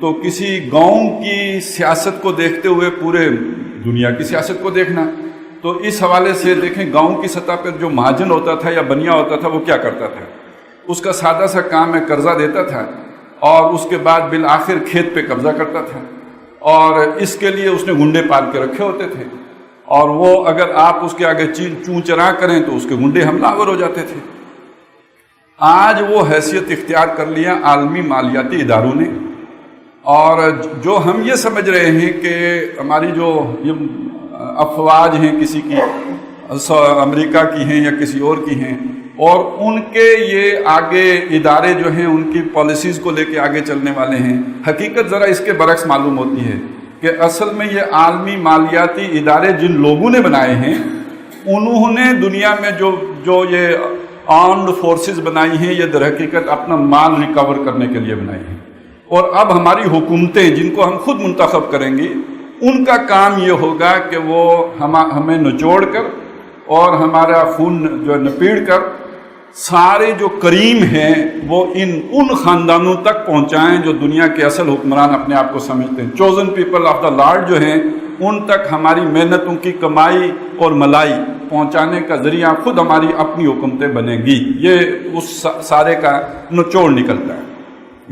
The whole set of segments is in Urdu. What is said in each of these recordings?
تو کسی گاؤں کی سیاست کو دیکھتے ہوئے پورے دنیا کی سیاست کو دیکھنا. تو اس حوالے سے دیکھیں گاؤں کی سطح پر جو مہاجن ہوتا تھا یا بنیا ہوتا تھا وہ کیا کرتا تھا؟ اس کا سادہ سا کام ہے قرضہ دیتا تھا اور اس کے بعد بالآخر کھیت پہ قبضہ کرتا تھا، اور اس کے لیے اس نے گنڈے پال کے رکھے ہوتے تھے، اور وہ اگر آپ اس کے آگے چوں چرا کریں تو اس کے گنڈے حملہ آور ہو جاتے تھے. آج وہ حیثیت اختیار کر لیا عالمی مالیاتی اداروں نے، اور جو ہم یہ سمجھ رہے ہیں کہ ہماری جو یہ افواج ہیں کسی کی امریکہ کی ہیں یا کسی اور کی ہیں، اور ان کے یہ آگے ادارے جو ہیں ان کی پالیسیز کو لے کے آگے چلنے والے ہیں، حقیقت ذرا اس کے برعکس معلوم ہوتی ہے کہ اصل میں یہ عالمی مالیاتی ادارے جن لوگوں نے بنائے ہیں انہوں نے دنیا میں جو یہ آرمڈ فورسز بنائی ہیں یہ در حقیقت اپنا مال ریکور کرنے کے لیے بنائی ہیں. اور اب ہماری حکومتیں جن کو ہم خود منتخب کریں گی ان کا کام یہ ہوگا کہ وہ ہمیں نچوڑ کر اور ہمارا خون جو نپیڑ کر سارے جو کریم ہیں وہ ان خاندانوں تک پہنچائیں جو دنیا کے اصل حکمران اپنے آپ کو سمجھتے ہیں. Chosen people of the lord جو ہیں ان تک ہماری محنتوں کی کمائی اور ملائی پہنچانے کا ذریعہ خود ہماری اپنی حکومتیں بنیں گی. یہ اس سارے کا نچوڑ نکلتا ہے.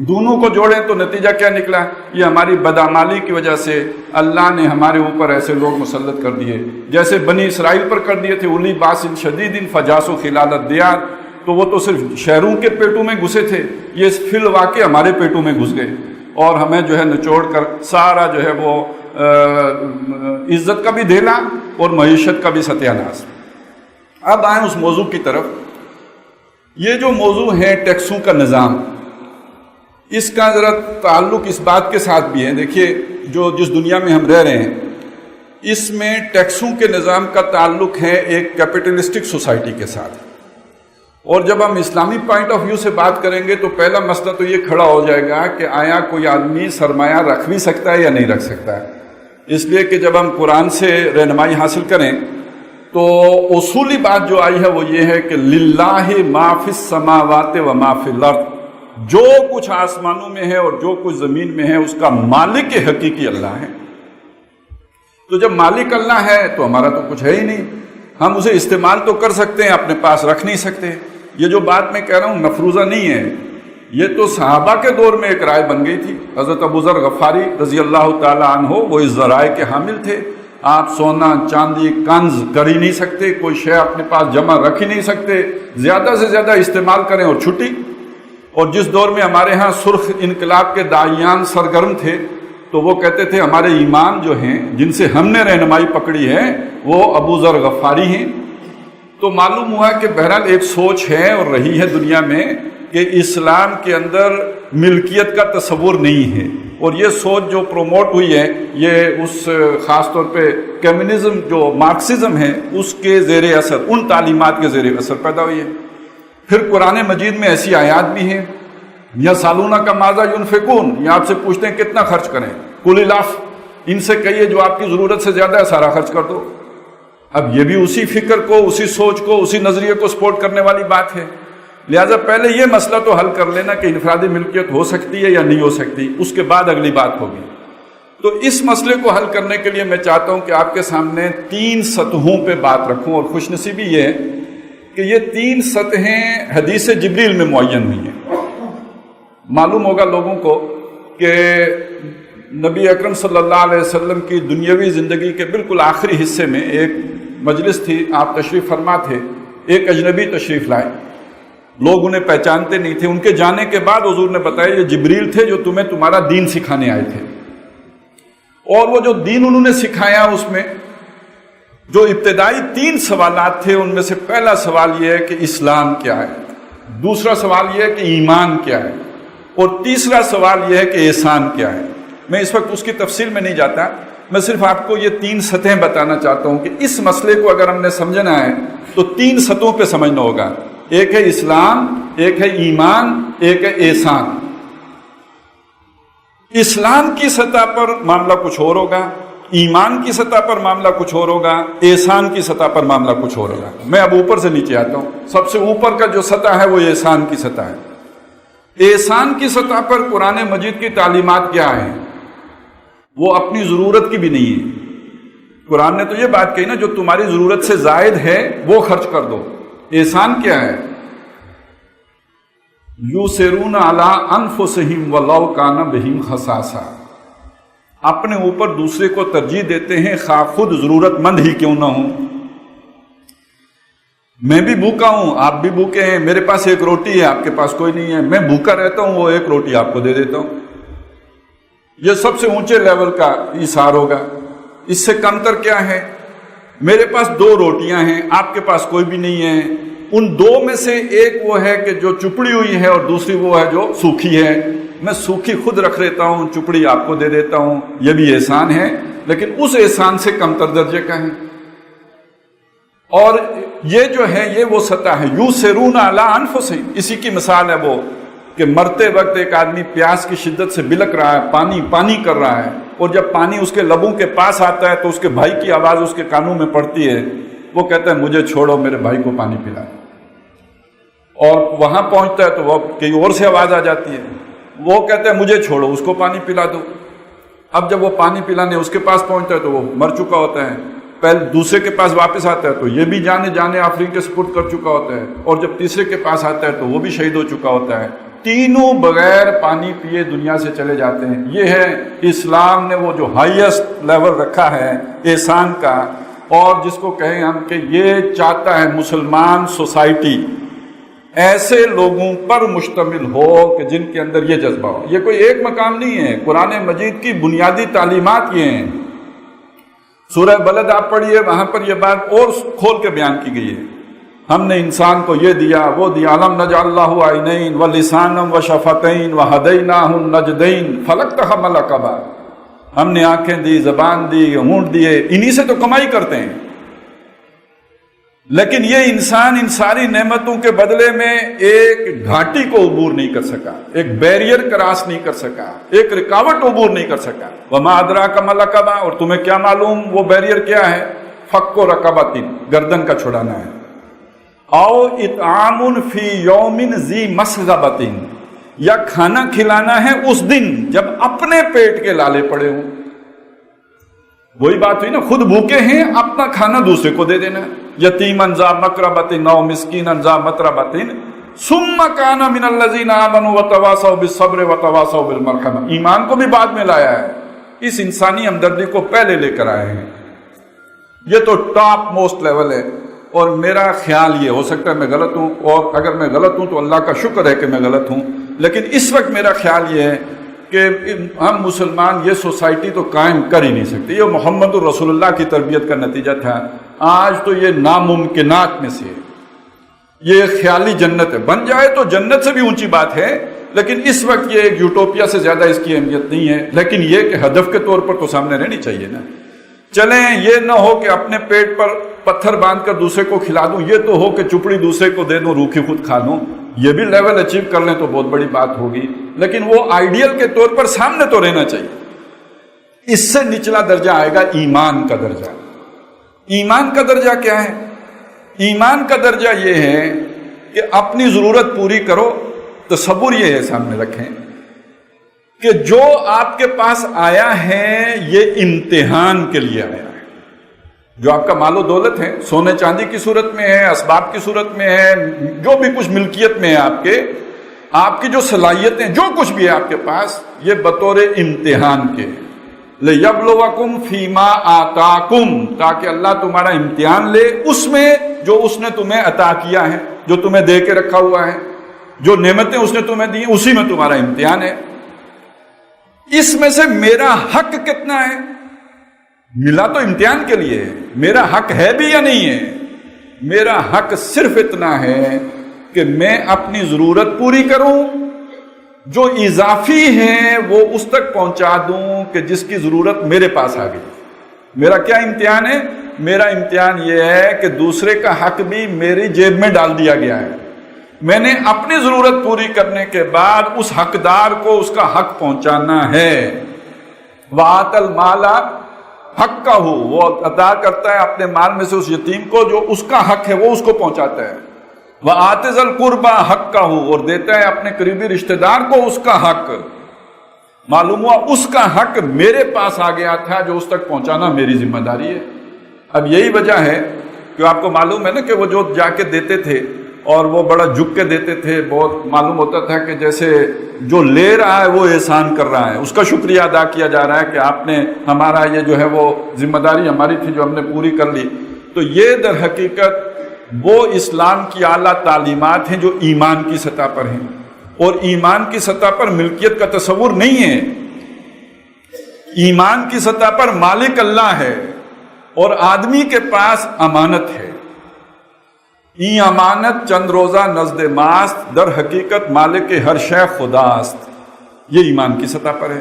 دونوں کو جوڑیں تو نتیجہ کیا نکلا؟ یہ ہماری بدعمالی کی وجہ سے اللہ نے ہمارے اوپر ایسے لوگ مسلط کر دیے جیسے بنی اسرائیل پر کر دیے تھے، اولی باس شدید فجاسو خلال الدیار. تو وہ تو صرف شہروں کے پیٹوں میں گھسے تھے، یہ فی الواقع ہمارے پیٹوں میں گھس گئے اور ہمیں جو ہے نچوڑ کر سارا جو ہے وہ عزت کا بھی دھیلا اور معیشت کا بھی ستیہ ناش. اب آئیں اس موضوع کی طرف. یہ جو موضوع ہے ٹیکسوں کا نظام، اس کا ذرا تعلق اس بات کے ساتھ بھی ہے. دیکھیے جس دنیا میں ہم رہ رہے ہیں اس میں ٹیکسوں کے نظام کا تعلق ہے ایک کیپٹلسٹک سوسائٹی کے ساتھ، اور جب ہم اسلامی پوائنٹ آف ویو سے بات کریں گے تو پہلا مسئلہ تو یہ کھڑا ہو جائے گا کہ آیا کوئی آدمی سرمایہ رکھ بھی سکتا ہے یا نہیں رکھ سکتا ہے. اس لیے کہ جب ہم قرآن سے رہنمائی حاصل کریں تو اصولی بات جو آئی ہے وہ یہ ہے کہ للہ ما فی السماوات و ما فی الارض، جو کچھ آسمانوں میں ہے اور جو کچھ زمین میں ہے اس کا مالک حقیقی اللہ ہے. تو جب مالک اللہ ہے تو ہمارا تو کچھ ہے ہی نہیں. ہم اسے استعمال تو کر سکتے ہیں، اپنے پاس رکھ نہیں سکتے. یہ جو بات میں کہہ رہا ہوں مفروضہ نہیں ہے، یہ تو صحابہ کے دور میں ایک رائے بن گئی تھی. حضرت ابو ذر غفاری رضی اللہ تعالیٰ عنہ وہ اس رائے کے حامل تھے. آپ سونا چاندی کنز کر ہی نہیں سکتے، کوئی شے اپنے پاس جمع رکھ ہی نہیں سکتے، زیادہ سے زیادہ استعمال کریں اور چھٹی. اور جس دور میں ہمارے ہاں سرخ انقلاب کے داعیان سرگرم تھے تو وہ کہتے تھے ہمارے امام جو ہیں جن سے ہم نے رہنمائی پکڑی ہے وہ ابو ذر غفاری ہیں. تو معلوم ہوا کہ بہرحال ایک سوچ ہے اور رہی ہے دنیا میں کہ اسلام کے اندر ملکیت کا تصور نہیں ہے، اور یہ سوچ جو پروموٹ ہوئی ہے یہ اس خاص طور پہ کمیونزم جو مارکسزم ہے اس کے زیر اثر، ان تعلیمات کے زیر اثر پیدا ہوئی ہے. پھر قرآن مجید میں ایسی آیات بھی ہیں، یا سالونہ کا ماذا ینفقون، یہ آپ سے پوچھتے ہیں کتنا خرچ کریں، قل الاف، ان سے کہیے جو آپ کی ضرورت سے زیادہ ہے سارا خرچ کر دو. اب یہ بھی اسی فکر کو، اسی سوچ کو، اسی نظریے کو سپورٹ کرنے والی بات ہے. لہٰذا پہلے یہ مسئلہ تو حل کر لینا کہ انفرادی ملکیت ہو سکتی ہے یا نہیں ہو سکتی، اس کے بعد اگلی بات ہوگی. تو اس مسئلے کو حل کرنے کے لیے میں چاہتا ہوں کہ آپ کے سامنے 3 سطحوں پہ بات رکھوں، اور خوش نصیبی یہ ہے کہ یہ 3 سطحیں حدیث جبریل میں معین ہوئی ہیں. معلوم ہوگا لوگوں کو کہ نبی اکرم صلی اللہ علیہ وسلم کی دنیاوی زندگی کے بالکل آخری حصے میں ایک مجلس تھی، آپ تشریف فرما تھے، ایک اجنبی تشریف لائے، لوگ انہیں پہچانتے نہیں تھے. ان کے جانے کے بعد حضور نے بتایا یہ جبریل تھے جو تمہیں تمہارا دین سکھانے آئے تھے. اور وہ جو دین انہوں نے سکھایا اس میں جو ابتدائی 3 سوالات تھے ان میں سے پہلا سوال یہ ہے کہ اسلام کیا ہے، دوسرا سوال یہ ہے کہ ایمان کیا ہے، اور تیسرا سوال یہ ہے کہ احسان کیا ہے. میں اس وقت اس کی تفصیل میں نہیں جاتا، میں صرف آپ کو یہ 3 سطحیں بتانا چاہتا ہوں کہ اس مسئلے کو اگر ہم نے سمجھنا ہے تو 3 سطحوں پہ سمجھنا ہوگا. ایک ہے اسلام، ایک ہے ایمان، ایک ہے احسان. اسلام کی سطح پر معاملہ کچھ اور ہوگا، ایمان کی سطح پر معاملہ کچھ اور ہوگا، احسان کی سطح پر معاملہ کچھ اور ہوگا. میں اب اوپر سے نیچے آتا ہوں. سب سے اوپر کا جو سطح ہے وہ احسان کی سطح ہے. احسان کی سطح پر قرآن مجید کی تعلیمات کیا ہیں؟ وہ اپنی ضرورت کی بھی نہیں ہے۔ قرآن نے تو یہ بات کہی نا، جو تمہاری ضرورت سے زائد ہے وہ خرچ کر دو۔ احسان کیا ہے؟ یُؤْثِرُونَ عَلَىٰ أَنفُسِهِمْ وَلَوْ كَانَ بِهِمْ خَصَاصَةٌ، اپنے اوپر دوسرے کو ترجیح دیتے ہیں خواہ خود ضرورت مند ہی کیوں نہ ہوں۔ میں بھی بھوکا ہوں، آپ بھی بھوکے ہیں، میرے پاس ایک روٹی ہے، آپ کے پاس کوئی نہیں ہے، میں بھوکا رہتا ہوں، وہ ایک روٹی آپ کو دے دیتا ہوں۔ یہ سب سے اونچے لیول کا ایثار ہوگا۔ اس سے کم تر کیا ہے؟ میرے پاس 2 روٹیاں ہیں، آپ کے پاس کوئی بھی نہیں ہے، ان 2 میں سے ایک وہ ہے کہ جو چپڑی ہوئی ہے اور دوسری وہ ہے جو سوکھی ہے، میں سوکھی خود رکھ لیتا ہوں، چپڑی آپ کو دے دیتا ہوں۔ یہ بھی احسان ہے، لیکن اس احسان سے کم تر درجے کا ہے۔ اور یہ جو ہے یہ وہ سطح ہے، یُؤْثِرُونَ عَلَىٰ أَنفُسِهِمْ۔ اسی کی مثال ہے وہ کہ مرتے وقت ایک آدمی پیاس کی شدت سے بلک رہا ہے، پانی پانی کر رہا ہے، اور جب پانی اس کے لبوں کے پاس آتا ہے تو اس کے بھائی کی آواز اس کے کانوں میں پڑتی ہے، وہ کہتا ہے مجھے چھوڑو، میرے بھائی کو پانی پلا۔ اور وہاں پہنچتا ہے تو وہ کہیں اور سے آواز آ جاتی ہے، وہ کہتا ہے مجھے چھوڑو، اس کو پانی پلا دو۔ اب جب وہ پانی پلانے اس کے پاس پہنچتا ہے تو وہ مر چکا ہوتا ہے، پہلے دوسرے کے پاس واپس آتا ہے تو یہ بھی جانے آفرین کے سپرد کر چکا ہوتا ہے، اور جب تیسرے کے پاس آتا ہے تو وہ بھی شہید ہو چکا ہوتا ہے۔ تینوں بغیر پانی پیے دنیا سے چلے جاتے ہیں۔ یہ ہے اسلام نے وہ جو ہائیسٹ لیول رکھا ہے احسان کا، اور جس کو کہیں ہم کہ یہ چاہتا ہے مسلمان سوسائٹی ایسے لوگوں پر مشتمل ہو کہ جن کے اندر یہ جذبہ ہو۔ یہ کوئی ایک مقام نہیں ہے، قرآن مجید کی بنیادی تعلیمات یہ ہیں۔ سورہ بلد آپ پڑھیے، وہاں پر یہ بات اور کھول کے بیان کی گئی ہے۔ ہم نے انسان کو یہ دیا وہ دیا، الم نجعل لہ عینین ولسانا وشفتین وہدیناہ النجدین فلاقتحم العقبہ۔ ہم نے آنکھیں دی، زبان دی، ہونٹ دیے، انہی سے تو کمائی کرتے ہیں، لیکن یہ انسان ان ساری نعمتوں کے بدلے میں ایک گھاٹی کو عبور نہیں کر سکا، ایک بیریئر کراس نہیں کر سکا، ایک رکاوٹ عبور نہیں کر سکا۔ وما ادراک ما العقبہ، اور تمہیں کیا معلوم وہ بیریئر کیا ہے؟ فک رقبۃ، گردن کا چھڑانا ہے۔ او اطعام فی یوم ذی مسغبۃ، یا کھانا کھلانا ہے اس دن جب اپنے پیٹ کے لالے پڑے ہوں۔ وہی بات ہوئی نا، خود بھوکے ہیں، اپنا کھانا دوسرے کو دے دینا۔ یتیما ذا مقربۃ او مسکینا ذا متربۃ ثم کان من الذین آمنوا وتواصوا بالصبر وتواصوا بالمرحمۃ۔ ایمان کو بھی بعد میں لایا ہے، اس انسانی ہمدردی کو پہلے لے کر آئے ہیں۔ یہ تو ٹاپ موسٹ لیول ہے، اور میرا خیال یہ، ہو سکتا ہے میں غلط ہوں، اور اگر میں غلط ہوں تو اللہ کا شکر ہے کہ میں غلط ہوں، لیکن اس وقت میرا خیال یہ ہے کہ ہم مسلمان یہ سوسائٹی تو قائم کر ہی نہیں سکتے۔ یہ محمد الرسول اللہ کی تربیت کا نتیجہ تھا۔ آج تو یہ ناممکنات میں سے ہے، یہ خیالی جنت ہے، بن جائے تو جنت سے بھی اونچی بات ہے، لیکن اس وقت یہ ایک یوٹوپیا سے زیادہ اس کی اہمیت نہیں ہے، لیکن یہ کہ ہدف کے طور پر تو سامنے رہنی چاہیے نا۔ چلیں یہ نہ ہو کہ اپنے پیٹ پر پتھر باندھ کر دوسرے کو کھلا دوں، یہ تو ہو کہ چپڑی دوسرے کو دے دوں، روکھی خود کھا لوں، یہ بھی لیول اچیو کر لیں تو بہت بڑی بات ہوگی، لیکن وہ آئیڈیل کے طور پر سامنے تو رہنا چاہیے۔ اس سے نچلا درجہ آئے گا ایمان کا درجہ۔ ایمان کا درجہ کیا ہے؟ ایمان کا درجہ یہ ہے کہ اپنی ضرورت پوری کرو۔ تصور یہ ہے، سامنے رکھیں کہ جو آپ کے پاس آیا ہے یہ امتحان کے لیے آیا ہے۔ جو آپ کا مال و دولت ہے، سونے چاندی کی صورت میں ہے، اسباب کی صورت میں ہے، جو بھی کچھ ملکیت میں ہے آپ کی جو صلاحیتیں، جو کچھ بھی ہے آپ کے پاس، یہ بطور امتحان کے لِيَبْلُوَكُمْ فِي مَا آتَاكُمْ، تاکہ اللہ تمہارا امتحان لے اس میں جو اس نے تمہیں عطا کیا ہے، جو تمہیں دے کے رکھا ہوا ہے، جو نعمتیں اس نے تمہیں دی، اسی میں تمہارا امتحان ہے۔ اس میں سے میرا حق کتنا ہے؟ ملا تو امتحان کے لیے ہے، میرا حق ہے بھی یا نہیں ہے؟ میرا حق صرف اتنا ہے کہ میں اپنی ضرورت پوری کروں، جو اضافی ہے وہ اس تک پہنچا دوں کہ جس کی ضرورت میرے پاس آ گئی۔ میرا کیا امتحان ہے؟ میرا امتحان یہ ہے کہ دوسرے کا حق بھی میری جیب میں ڈال دیا گیا ہے، میں نے اپنی ضرورت پوری کرنے کے بعد اس حقدار کو اس کا حق پہنچانا ہے۔ وَآتَ الْمَالَ حَقَّهُ، وہ ادا کرتا ہے اپنے مال میں سے اس یتیم کو جو اس کا حق ہے، وہ اس کو پہنچاتا ہے۔ وَآتِ ذِی الْقُرْبَى حَقَّهُ، اور دیتا ہے اپنے قریبی رشتہ دار کو اس کا حق. معلوم ہوا اس کا حق میرے پاس آ گیا تھا، جو اس تک پہنچانا میری ذمہ داری ہے. اب یہی وجہ ہے کہ آپ کو معلوم ہے نا کہ وہ جو جا کے دیتے تھے اور وہ بڑا جھک کے دیتے تھے، بہت معلوم ہوتا تھا کہ جیسے جو لے رہا ہے وہ احسان کر رہا ہے، اس کا شکریہ ادا کیا جا رہا ہے کہ آپ نے ہمارا یہ جو ہے وہ ذمہ داری ہماری تھی جو ہم نے پوری کر لی. تو یہ در حقیقت وہ اسلام کی اعلیٰ تعلیمات ہیں جو ایمان کی سطح پر ہیں، اور ایمان کی سطح پر ملکیت کا تصور نہیں ہے. ایمان کی سطح پر مالک اللہ ہے اور آدمی کے پاس امانت ہے. ای امانت چند روزہ نزد ماست، در حقیقت مالک ہر شے خداست. یہ ایمان کی سطح پر ہے.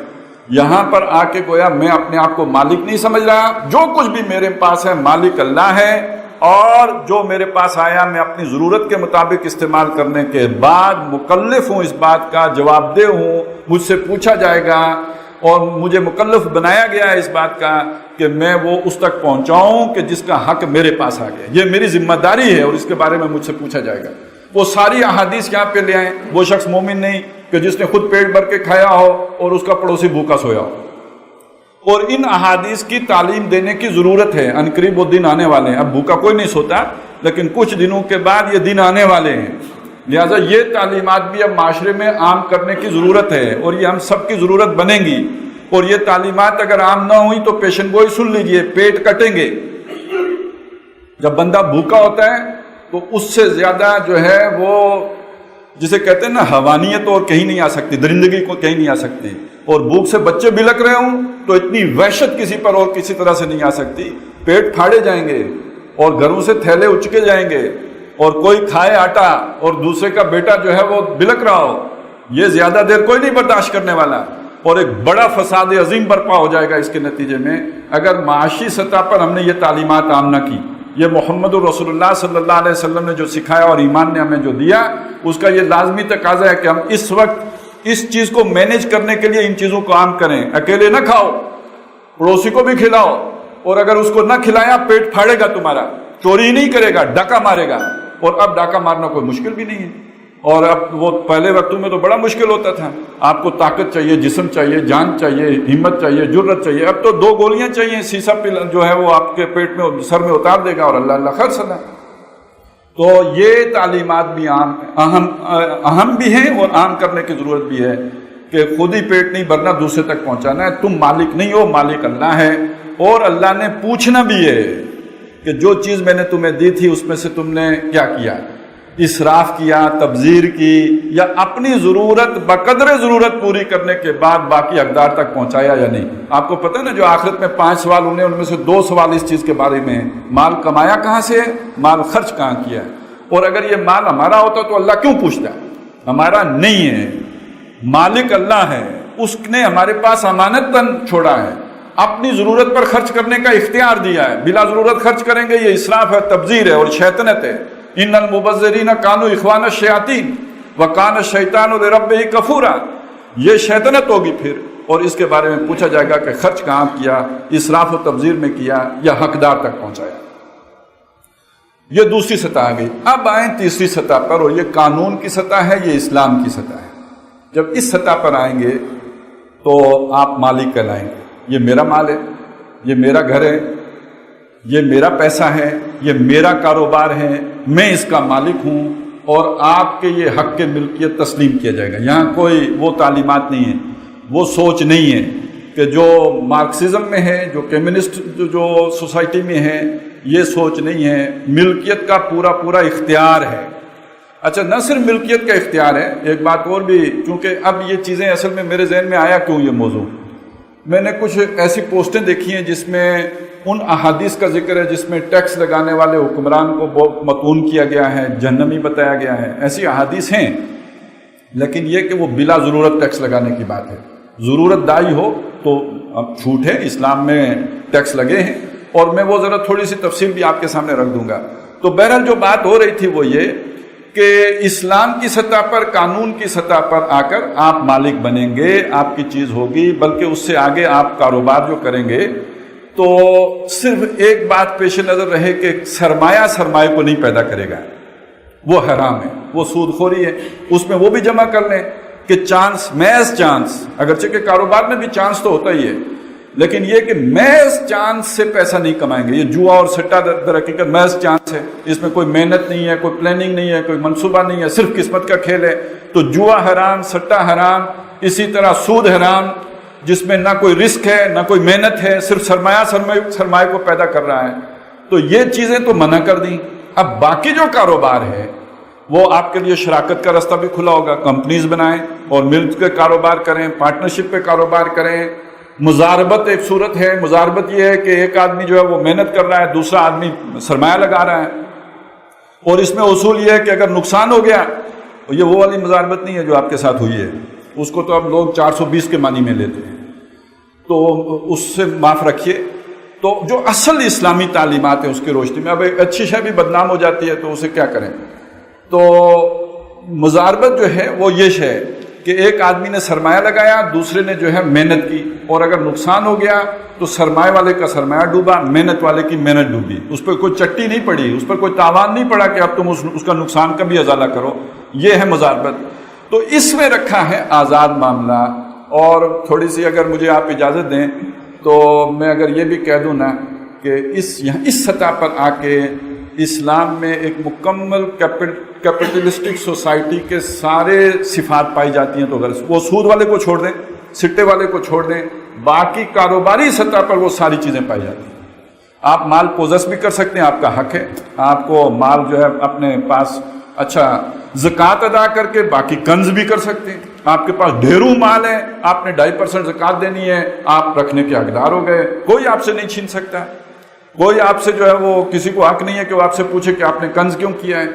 یہاں پر آ کے گویا میں اپنے آپ کو مالک نہیں سمجھ رہا، جو کچھ بھی میرے پاس ہے مالک اللہ ہے، اور جو میرے پاس آیا میں اپنی ضرورت کے مطابق استعمال کرنے کے بعد مکلف ہوں، اس بات کا جواب دہ ہوں. مجھ سے پوچھا جائے گا اور مجھے مکلف بنایا گیا ہے اس بات کا کہ میں وہ اس تک پہنچاؤں کہ جس کا حق میرے پاس آ گیا. یہ میری ذمہ داری ہے اور اس کے بارے میں مجھ سے پوچھا جائے گا. وہ ساری احادیث یہاں پہ لے آئیں. وہ شخص مومن نہیں کہ جس نے خود پیٹ بھر کے کھایا ہو اور اس کا پڑوسی بھوکا سویا ہو. اور ان احادیث کی تعلیم دینے کی ضرورت ہے. ان قریب وہ دن آنے والے ہیں. اب بھوکا کوئی نہیں سوتا، لیکن کچھ دنوں کے بعد یہ دن آنے والے ہیں. لہٰذا یہ تعلیمات بھی اب معاشرے میں عام کرنے کی ضرورت ہے، اور یہ ہم سب کی ضرورت بنے گی. اور یہ تعلیمات اگر عام نہ ہوئی تو پیشن گوئی سن لیجئے، پیٹ کٹیں گے. جب بندہ بھوکا ہوتا ہے تو اس سے زیادہ جو ہے وہ جسے کہتے ہیں نا حیوانیت اور کہیں نہیں آ سکتی، درندگی کو کہیں نہیں آ سکتی. اور بھوک سے بچے بلک رہے ہوں تو اتنی وحشت کسی پر اور کسی طرح سے نہیں آ سکتی. پیٹ پھاڑے جائیں گے اور گھروں سے تھیلے اچکے جائیں گے، اور کوئی کھائے آٹا اور دوسرے کا بیٹا جو ہے وہ بلک رہا ہو، یہ زیادہ دیر کوئی نہیں برداشت کرنے والا. اور ایک بڑا فساد عظیم برپا ہو جائے گا اس کے نتیجے میں، اگر معاشی سطح پر ہم نے یہ تعلیمات عام نہ کی. یہ محمد الرسول اللہ صلی اللہ علیہ وسلم نے جو سکھایا اور ایمان نے ہمیں جو دیا، اس کا یہ لازمی تقاضا ہے کہ ہم اس وقت اس چیز کو مینیج کرنے کے لیے ان چیزوں کو عام کریں. اکیلے نہ کھاؤ، پڑوسی کو بھی کھلاؤ، اور اگر اس کو نہ کھلایا پیٹ پھاڑے گا تمہارا. چوری نہیں کرے گا، ڈاکہ مارے گا. اور اب ڈاکہ مارنا کوئی مشکل بھی نہیں ہے. اور اب وہ پہلے وقتوں میں تو بڑا مشکل ہوتا تھا. آپ کو طاقت چاہیے، جسم چاہیے، جان چاہیے، ہمت چاہیے، جرت چاہیے. اب تو 2 گولیاں چاہیے، سیسا پل جو ہے وہ آپ کے پیٹ میں سر میں اتار دے گا اور اللہ اللہ خیر سنا. تو یہ تعلیمات بھی اہم بھی ہیں اور عام کرنے کی ضرورت بھی ہے کہ خود ہی پیٹ نہیں بھرنا، دوسرے تک پہنچانا ہے. تم مالک نہیں ہو، مالک اللہ ہے. اور اللہ نے پوچھنا بھی ہے کہ جو چیز میں نے تمہیں دی تھی اس میں سے تم نے کیا کیا، اسراف کیا، تبذیر کی، یا اپنی ضرورت بقدر ضرورت پوری کرنے کے بعد باقی حقدار تک پہنچایا یا نہیں. آپ کو پتہ ہے نا جو آخرت میں 5 سوال ہونے ان میں سے 2 سوال اس چیز کے بارے میں ہیں. مال کمایا کہاں سے ہے، مال خرچ کہاں کیا ہے. اور اگر یہ مال ہمارا ہوتا تو اللہ کیوں پوچھتا؟ ہمارا نہیں ہے، مالک اللہ ہے. اس نے ہمارے پاس امانت تن چھوڑا ہے، اپنی ضرورت پر خرچ کرنے کا اختیار دیا ہے. بلا ضرورت خرچ کریں گے یہ اسراف ہے، تبذیر ہے اور شیطنت ہے. ان المبذرین کانوا اخوان الشیاطین وکان الشیطان لربہ کفورا. یہ شیطنت ہوگی پھر، اور اس کے بارے میں پوچھا جائے گا کہ خرچ کہاں کیا، اسراف و تبذیر میں کیا یا حقدار تک پہنچایا. یہ دوسری سطح آ گئی. اب آئیں تیسری سطح پر، اور یہ قانون کی سطح ہے، یہ اسلام کی سطح ہے. جب اس سطح پر آئیں گے تو آپ مالک کہلائیں گے. یہ میرا مال ہے، یہ میرا گھر ہے، یہ میرا پیسہ ہے، یہ میرا کاروبار ہے، میں اس کا مالک ہوں، اور آپ کے یہ حق کے ملکیت تسلیم کیا جائے گا. یہاں کوئی وہ تعلیمات نہیں ہے، وہ سوچ نہیں ہے کہ جو مارکسزم میں ہے، جو کمیونسٹ جو سوسائٹی میں ہے، یہ سوچ نہیں ہے. ملکیت کا پورا اختیار ہے. اچھا، نہ صرف ملکیت کا اختیار ہے، ایک بات اور بھی، کیونکہ اب یہ چیزیں اصل میں میرے ذہن میں آیا کیوں یہ موضوع، میں نے کچھ ایسی پوسٹیں دیکھی ہیں جس میں ان احادیث کا ذکر ہے جس میں ٹیکس لگانے والے حکمران کو بہت مطعون کیا گیا ہے، جہنمی بتایا گیا ہے. ایسی احادیث ہیں، لیکن یہ کہ وہ بلا ضرورت ٹیکس لگانے کی بات ہے. ضرورت دائی ہو تو اب چھوٹ ہے، اسلام میں ٹیکس لگے ہیں، اور میں وہ ذرا تھوڑی سی تفصیل بھی آپ کے سامنے رکھ دوں گا. تو بہرحال جو بات ہو رہی تھی وہ یہ کہ اسلام کی سطح پر، قانون کی سطح پر آ کر آپ مالک بنیں گے، آپ کی چیز ہوگی، بلکہ اس سے آگے آپ کاروبار جو کریں گے تو صرف ایک بات پیش نظر رہے کہ سرمایہ کو نہیں پیدا کرے گا. وہ حرام ہے، وہ سود خوری ہے. اس میں وہ بھی جمع کر لیں کہ چانس، محض چانس، اگرچہ کہ کاروبار میں بھی چانس تو ہوتا ہی ہے، لیکن یہ کہ محض چانس سے پیسہ نہیں کمائیں گے. یہ جوا اور سٹا در حقیقت محض چانس ہے، اس میں کوئی محنت نہیں ہے، کوئی پلاننگ نہیں ہے، کوئی منصوبہ نہیں ہے، صرف قسمت کا کھیل ہے. تو جوا حرام، سٹا حرام، اسی طرح سود حرام جس میں نہ کوئی رسک ہے نہ کوئی محنت ہے، صرف سرمایہ کو پیدا کر رہا ہے. تو یہ چیزیں تو منع کر دیں. اب باقی جو کاروبار ہے وہ آپ کے لیے شراکت کا راستہ بھی کھلا ہوگا. کمپنیز بنائیں اور مل کے کاروبار کریں، پارٹنرشپ پہ کاروبار کریں. مزاربت ایک صورت ہے. مزاربت یہ ہے کہ ایک آدمی جو ہے وہ محنت کر رہا ہے، دوسرا آدمی سرمایہ لگا رہا ہے، اور اس میں اصول یہ ہے کہ اگر نقصان ہو گیا، یہ وہ والی مزاربت نہیں ہے جو آپ کے ساتھ ہوئی ہے، اس کو تو اب لوگ 420 کے معنی میں لیتے ہیں، تو اس سے معاف رکھیے. تو جو اصل اسلامی تعلیمات ہیں اس کی روشنی میں اب ایک اچھی شے بھی بدنام ہو جاتی ہے تو اسے کیا کریں. تو مزاربت جو ہے وہ یہ شے کہ ایک آدمی نے سرمایہ لگایا، دوسرے نے جو ہے محنت کی، اور اگر نقصان ہو گیا تو سرمایہ والے کا سرمایہ ڈوبا، محنت والے کی محنت ڈوبی. اس پہ کوئی چٹی نہیں پڑی، اس پر کوئی تاوان نہیں پڑا کہ اب تم اس کا نقصان کا بھی ازالہ کرو. یہ ہے مزاربت. تو اس میں رکھا ہے آزاد معاملہ. اور تھوڑی سی اگر مجھے آپ اجازت دیں تو میں اگر یہ بھی کہہ دوں نا کہ اس سطح پر آ کے اسلام میں ایک مکمل کیپٹلسٹک سوسائٹی کے سارے صفات پائی جاتی ہیں، تو اگر وہ سود والے کو چھوڑ دیں، سٹے والے کو چھوڑ دیں، باقی کاروباری سطح پر وہ ساری چیزیں پائی جاتی ہیں. آپ مال پوزیس بھی کر سکتے ہیں، آپ کا حق ہے. آپ کو مال جو ہے اپنے پاس اچھا زکوٰۃ ادا کر کے باقی قرض بھی کر سکتے ہیں. آپ کے پاس ڈھیروں مال ہے، آپ نے 2.5% زکوٰۃ دینی ہے، آپ رکھنے کے حقدار ہو گئے، کوئی آپ سے نہیں چھین سکتا. کوئی آپ سے جو ہے وہ کسی کو حق نہیں ہے کہ وہ آپ سے پوچھے کہ آپ نے قرض کیوں کیا ہے.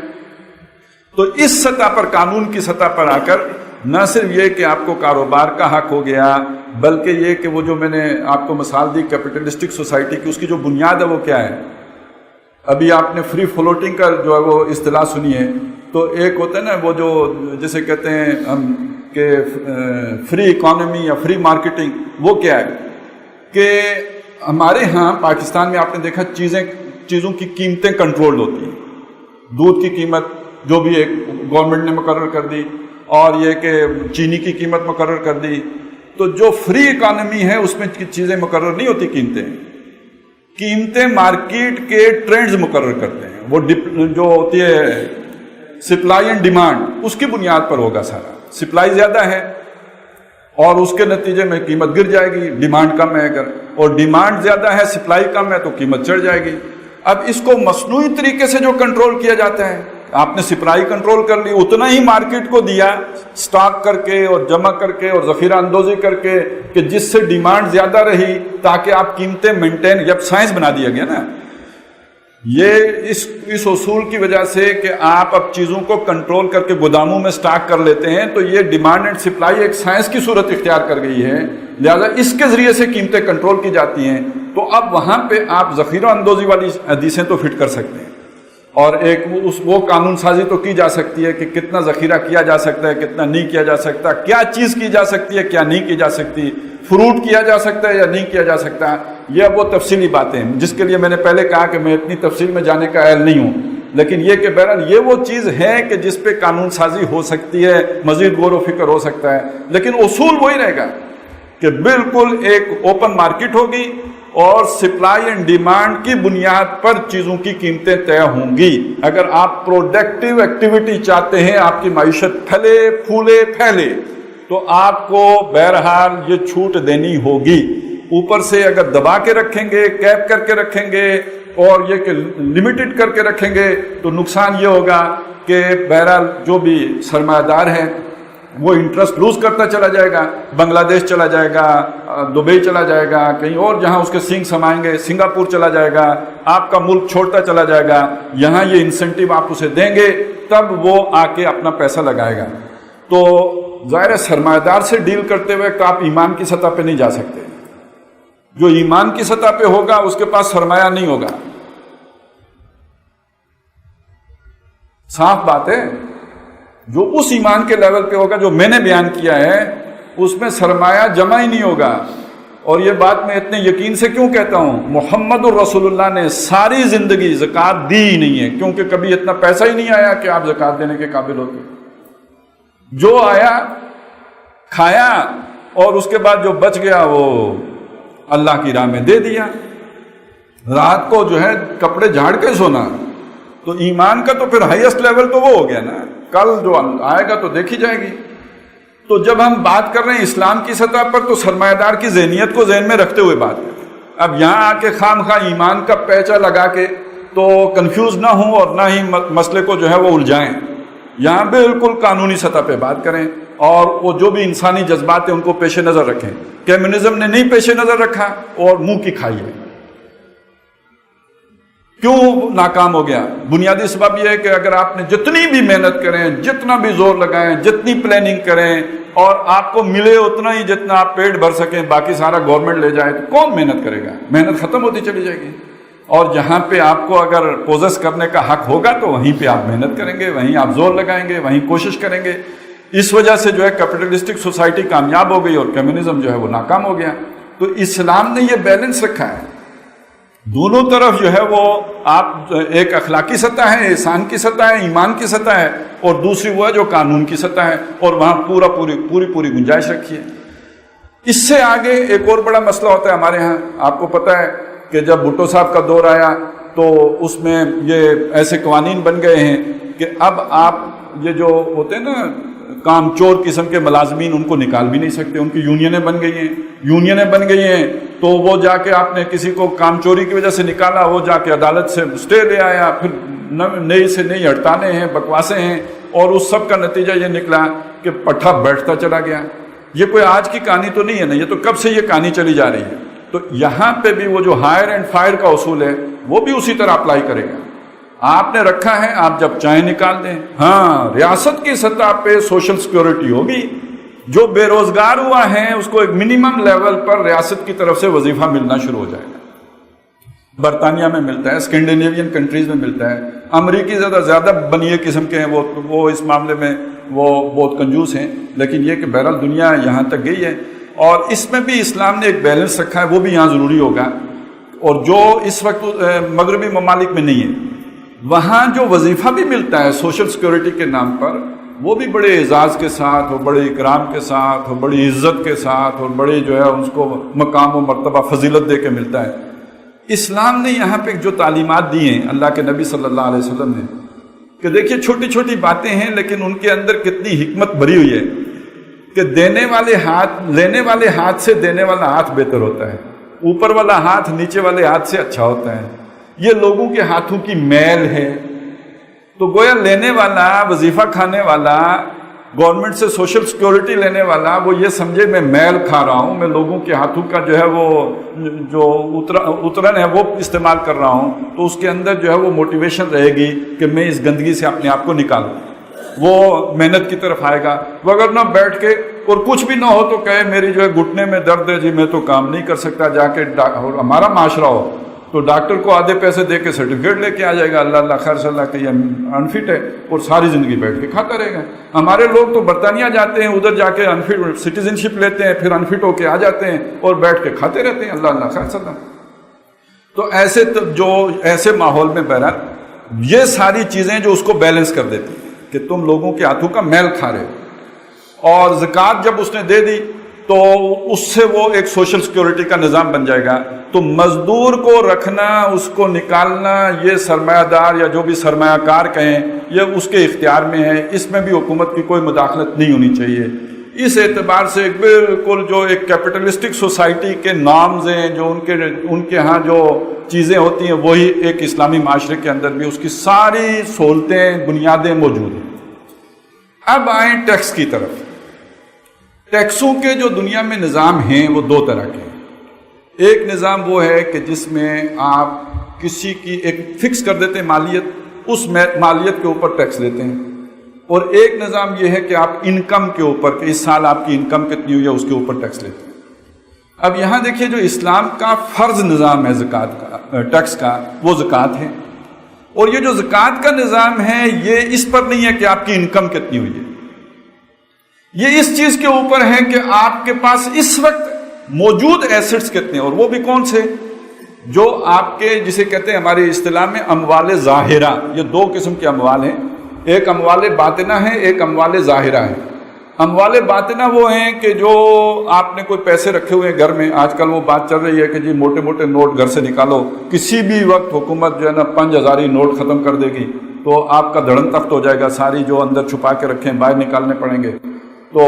تو اس سطح پر، قانون کی سطح پر آ کر نہ صرف یہ کہ آپ کو کاروبار کا حق ہو گیا، بلکہ یہ کہ وہ جو میں نے آپ کو مثال دی کیپٹلسٹک سوسائٹی کی، اس کی جو بنیاد ہے وہ کیا ہے. ابھی آپ نے فری فلوٹنگ کا جو ہے وہ اصطلاح سنی ہے. تو ایک ہوتا ہے نا وہ جو جسے کہتے ہیں ہم کہ فری اکانومی یا فری مارکیٹنگ، وہ کیا ہے کہ ہمارے ہاں پاکستان میں آپ نے دیکھا چیزوں کی قیمتیں کنٹرول ہوتی ہیں. دودھ کی قیمت جو بھی ایک گورنمنٹ نے مقرر کر دی، اور یہ کہ چینی کی قیمت مقرر کر دی. تو جو فری اکانومی ہے اس میں چیزیں مقرر نہیں ہوتی. قیمتیں مارکیٹ کے ٹرینڈز مقرر کرتے ہیں. وہ جو ہوتی ہے سپلائی اینڈ ڈیمانڈ، اس کی بنیاد پر ہوگا سارا. سپلائی زیادہ ہے اور اس کے نتیجے میں قیمت گر جائے گی. ڈیمانڈ کم ہے اگر، اور ڈیمانڈ زیادہ ہے، سپلائی کم ہے، تو قیمت چڑھ جائے گی. اب اس کو مصنوعی طریقے سے جو کنٹرول کیا جاتا ہے، آپ نے سپلائی کنٹرول کر لی، اتنا ہی مارکیٹ کو دیا سٹاک کر کے اور جمع کر کے اور ذخیرہ اندوزی کر کے کہ جس سے ڈیمانڈ زیادہ رہی تاکہ آپ قیمتیں مینٹین. جب سائنس بنا دیا گیا نا یہ اس اصول کی وجہ سے کہ آپ اب چیزوں کو کنٹرول کر کے گوداموں میں سٹاک کر لیتے ہیں، تو یہ ڈیمانڈ اینڈ سپلائی ایک سائنس کی صورت اختیار کر گئی ہے. لہذا اس کے ذریعے سے قیمتیں کنٹرول کی جاتی ہیں. تو اب وہاں پہ آپ ذخیرہ اندوزی والی حدیثیں تو فٹ کر سکتے ہیں، اور ایک وہ قانون سازی تو کی جا سکتی ہے کہ کتنا ذخیرہ کیا جا سکتا ہے، کتنا نہیں کیا جا سکتا، کیا چیز کی جا سکتی ہے، کیا نہیں کی جا سکتی، فروٹ کیا جا سکتا ہے یا نہیں کیا جا سکتا. یہ اب وہ تفصیلی باتیں ہیں جس کے لیے میں نے پہلے کہا کہ میں اتنی تفصیل میں جانے کا اہل نہیں ہوں. لیکن یہ کہ بہرحال یہ وہ چیز ہے کہ جس پہ قانون سازی ہو سکتی ہے، مزید غور و فکر ہو سکتا ہے. لیکن اصول وہی رہے گا کہ بالکل ایک اوپن مارکیٹ ہوگی اور سپلائی اینڈ ڈیمانڈ کی بنیاد پر چیزوں کی قیمتیں طے ہوں گی. اگر آپ پروڈکٹیو ایکٹیویٹی چاہتے ہیں، آپ کی معیشت پھلے پھولے پھیلے، تو آپ کو بہرحال یہ چھوٹ دینی ہوگی. اوپر سے اگر دبا کے رکھیں گے، کیپ کر کے رکھیں گے اور یہ کہ لمیٹڈ کر کے رکھیں گے، تو نقصان یہ ہوگا کہ بہرحال جو بھی سرمایہ دار ہے وہ انٹرسٹ لوز کرتا چلا جائے گا. بنگلہ دیش چلا جائے گا، دبئی چلا جائے گا، کہیں اور جہاں اس کے سینگ سمائیں گے، سنگاپور چلا جائے گا. آپ کا ملک چھوڑتا چلا جائے گا. یہاں یہ انسینٹیو آپ اسے دیں گے تب وہ آ کے اپنا پیسہ لگائے گا. تو ظاہر سرمایہ دار سے ڈیل کرتے ہوئے تو آپ ایمان کی سطح پہ نہیں جا سکتے. جو ایمان کی سطح پہ ہوگا اس کے پاس سرمایہ نہیں ہوگا. صاف بات ہے. جو اس ایمان کے لیول پہ ہوگا جو میں نے بیان کیا ہے، اس میں سرمایہ جمع ہی نہیں ہوگا. اور یہ بات میں اتنے یقین سے کیوں کہتا ہوں، محمد الرسول اللہ نے ساری زندگی زکوٰۃ دی ہی نہیں ہے، کیونکہ کبھی اتنا پیسہ ہی نہیں آیا کہ آپ زکوٰۃ دینے کے قابل ہوتے۔ جو آیا کھایا اور اس کے بعد جو بچ گیا وہ اللہ کی راہ میں دے دیا۔ رات کو جو ہے کپڑے جھاڑ کے سونا، تو ایمان کا تو پھر ہائیسٹ لیول تو وہ ہو گیا نا، کل جو آئے گا تو دیکھی جائے گی۔ تو جب ہم بات کر رہے ہیں اسلام کی سطح پر تو سرمایہ دار کی ذہنیت کو ذہن میں رکھتے ہوئے بات کریں۔ اب یہاں آ کے خام خواہ ایمان کا پیچا لگا کے تو کنفیوز نہ ہوں اور نہ ہی مسئلے کو جو ہے وہ الجھائیں، یہاں بالکل قانونی سطح پہ بات کریں اور وہ جو بھی انسانی جذبات ہیں ان کو پیش نظر رکھیں۔ کمیونزم نے نہیں پیش نظر رکھا اور منہ کی کھائی ہے۔ کیوں ناکام ہو گیا؟ بنیادی سبب یہ ہے کہ اگر آپ نے جتنی بھی محنت کریں، جتنا بھی زور لگائیں، جتنی پلاننگ کریں اور آپ کو ملے اتنا ہی جتنا آپ پیٹ بھر سکیں، باقی سارا گورنمنٹ لے جائے تو کون محنت کرے گا؟ محنت ختم ہوتی چلی جائے گی۔ اور جہاں پہ آپ کو اگر پوزیس کرنے کا حق ہوگا تو وہیں پہ آپ محنت کریں گے، وہیں آپ زور لگائیں گے، وہیں کوشش کریں گے۔ اس وجہ سے جو ہے کیپٹلسٹک سوسائٹی کامیاب ہو گئی اور کمیونزم جو ہے وہ ناکام ہو گیا۔ تو اسلام نے یہ بیلنس رکھا ہے، دونوں طرف جو ہے وہ آپ ایک اخلاقی سطح ہے، احسان کی سطح ہے، ایمان کی سطح ہے، اور دوسری وہ ہے جو قانون کی سطح ہے، اور وہاں پوری گنجائش رکھی ہے۔ اس سے آگے ایک اور بڑا مسئلہ ہوتا ہے ہمارے ہاں۔ آپ کو پتہ ہے کہ جب بھٹو صاحب کا دور آیا تو اس میں یہ ایسے قوانین بن گئے ہیں کہ اب آپ یہ جو ہوتے ہیں نا کام چور قسم کے ملازمین، ان کو نکال بھی نہیں سکتے، ان کی یونینیں بن گئی ہیں تو وہ جا کے آپ نے کسی کو کام چوری کی وجہ سے نکالا، وہ جا کے عدالت سے اسٹے لے آیا، پھر نئی سے نئی ہڑتالیں ہیں، بکواسیں ہیں، اور اس سب کا نتیجہ یہ نکلا کہ پٹھا بیٹھتا چلا گیا۔ یہ کوئی آج کی کہانی تو نہیں ہے نا، یہ تو کب سے یہ کہانی چلی جا رہی ہے۔ تو یہاں پہ بھی وہ جو ہائر اینڈ فائر کا اصول ہے وہ بھی اسی طرح اپلائی کرے گا۔ آپ نے رکھا ہے، آپ جب چاہیں نکال دیں۔ ہاں، ریاست کی سطح پہ سوشل سیکورٹی ہوگی، جو بے روزگار ہوا ہے اس کو ایک منیمم لیول پر ریاست کی طرف سے وظیفہ ملنا شروع ہو جائے گا۔ برطانیہ میں ملتا ہے، اسکینڈینیوین کنٹریز میں ملتا ہے، امریکی زیادہ بنیے قسم کے ہیں، وہ اس معاملے میں وہ بہت کنجوس ہیں، لیکن یہ کہ بہرحال دنیا یہاں تک گئی ہے، اور اس میں بھی اسلام نے ایک بیلنس رکھا ہے، وہ بھی یہاں ضروری ہوگا، اور جو اس وقت مغربی ممالک میں نہیں ہے۔ وہاں جو وظیفہ بھی ملتا ہے سوشل سیکورٹی کے نام پر، وہ بھی بڑے اعزاز کے ساتھ اور بڑے اکرام کے ساتھ اور بڑی عزت کے ساتھ اور بڑے جو ہے اس کو مقام و مرتبہ فضیلت دے کے ملتا ہے۔ اسلام نے یہاں پہ جو تعلیمات دی ہیں اللہ کے نبی صلی اللہ علیہ وسلم نے، کہ دیکھیے چھوٹی چھوٹی باتیں ہیں لیکن ان کے اندر کتنی حکمت بھری ہوئی ہے، کہ لینے والے ہاتھ سے دینے والا ہاتھ بہتر ہوتا ہے، اوپر والا ہاتھ نیچے والے ہاتھ سے اچھا ہوتا ہے۔ یہ لوگوں کے ہاتھوں کی میل ہے، تو گویا لینے والا، وظیفہ کھانے والا، گورنمنٹ سے سوشل سیکورٹی لینے والا، وہ یہ سمجھے میں میل کھا رہا ہوں، میں لوگوں کے ہاتھوں کا جو ہے وہ جو اترن ہے وہ استعمال کر رہا ہوں، تو اس کے اندر جو ہے وہ موٹیویشن رہے گی کہ میں اس گندگی سے اپنے آپ کو نکالوں، وہ محنت کی طرف آئے گا۔ وہ اگر نہ بیٹھ کے اور کچھ بھی نہ ہو تو کہے میری جو ہے گھٹنے میں درد ہے جی، میں تو کام نہیں کر سکتا، جا کے ہمارا معاشرہ ہو تو ڈاکٹر کو آدھے پیسے دے کے سرٹیفکیٹ لے کے آ جائے گا، اللہ خیر صلی اللہ کہ یہ انفٹ ہے، اور ساری زندگی بیٹھ کے کھاتا رہے گا۔ ہمارے لوگ تو برطانیہ جاتے ہیں، ادھر جا کے انفٹ سٹیزن شپ لیتے ہیں، پھر انفٹ ہو کے آ جاتے ہیں اور بیٹھ کے کھاتے رہتے ہیں، اللہ خیر صلی اللہ۔ تو ایسے ماحول میں بہرحال یہ ساری چیزیں جو اس کو بیلنس کر دیتی ہیں کہ تم لوگوں کے ہاتھوں کا میل کھا رہے ہو، اور زکوٰۃ جب اس نے دے دی تو اس سے وہ ایک سوشل سیکورٹی کا نظام بن جائے گا۔ تو مزدور کو رکھنا، اس کو نکالنا، یہ سرمایہ دار یا جو بھی سرمایہ کار کہیں، یہ اس کے اختیار میں ہے، اس میں بھی حکومت کی کوئی مداخلت نہیں ہونی چاہیے۔ اس اعتبار سے بالکل جو ایک کیپٹلسٹک سوسائٹی کے نارمز ہیں، جو ان کے ہاں جو چیزیں ہوتی ہیں، وہی ایک اسلامی معاشرے کے اندر بھی اس کی ساری سہولتیں، بنیادیں موجود ہیں۔ اب آئیں ٹیکس کی طرف۔ ٹیکسوں کے جو دنیا میں نظام ہیں وہ دو طرح کے ہیں۔ ایک نظام وہ ہے کہ جس میں آپ کسی کی ایک فکس کر دیتے ہیں مالیت، اس مالیت کے اوپر ٹیکس لیتے ہیں، اور ایک نظام یہ ہے کہ آپ انکم کے اوپر، کہ اس سال آپ کی انکم کتنی ہوئی ہے اس کے اوپر ٹیکس لیتے ہیں۔ اب یہاں دیکھیے جو اسلام کا فرض نظام ہے زکوٰۃ کا، ٹیکس کا، وہ زکوٰۃ ہے، اور یہ جو زکوٰۃ کا نظام ہے یہ اس پر نہیں ہے کہ آپ کی انکم کتنی ہوئی ہے، یہ اس چیز کے اوپر ہے کہ آپ کے پاس اس وقت موجود ایسٹس کتنے ہیں، اور وہ بھی کون سے؟ جو آپ کے جسے کہتے ہیں ہماری اصطلاح میں اموال ظاہرہ. یہ دو قسم کے اموال ہیں، ایک اموال باطنہ ہے، ایک اموال ظاہرہ ہے. اموال باطنہ وہ ہیں کہ جو آپ نے کوئی پیسے رکھے ہوئے ہیں گھر میں. آج کل وہ بات چل رہی ہے کہ جی موٹے موٹے نوٹ گھر سے نکالو، کسی بھی وقت حکومت جو ہے نا 5000 نوٹ ختم کر دے گی تو آپ کا دھڑن تخت ہو جائے گا. ساری جو اندر چھپا کے رکھیں باہر نکالنے پڑیں گے. تو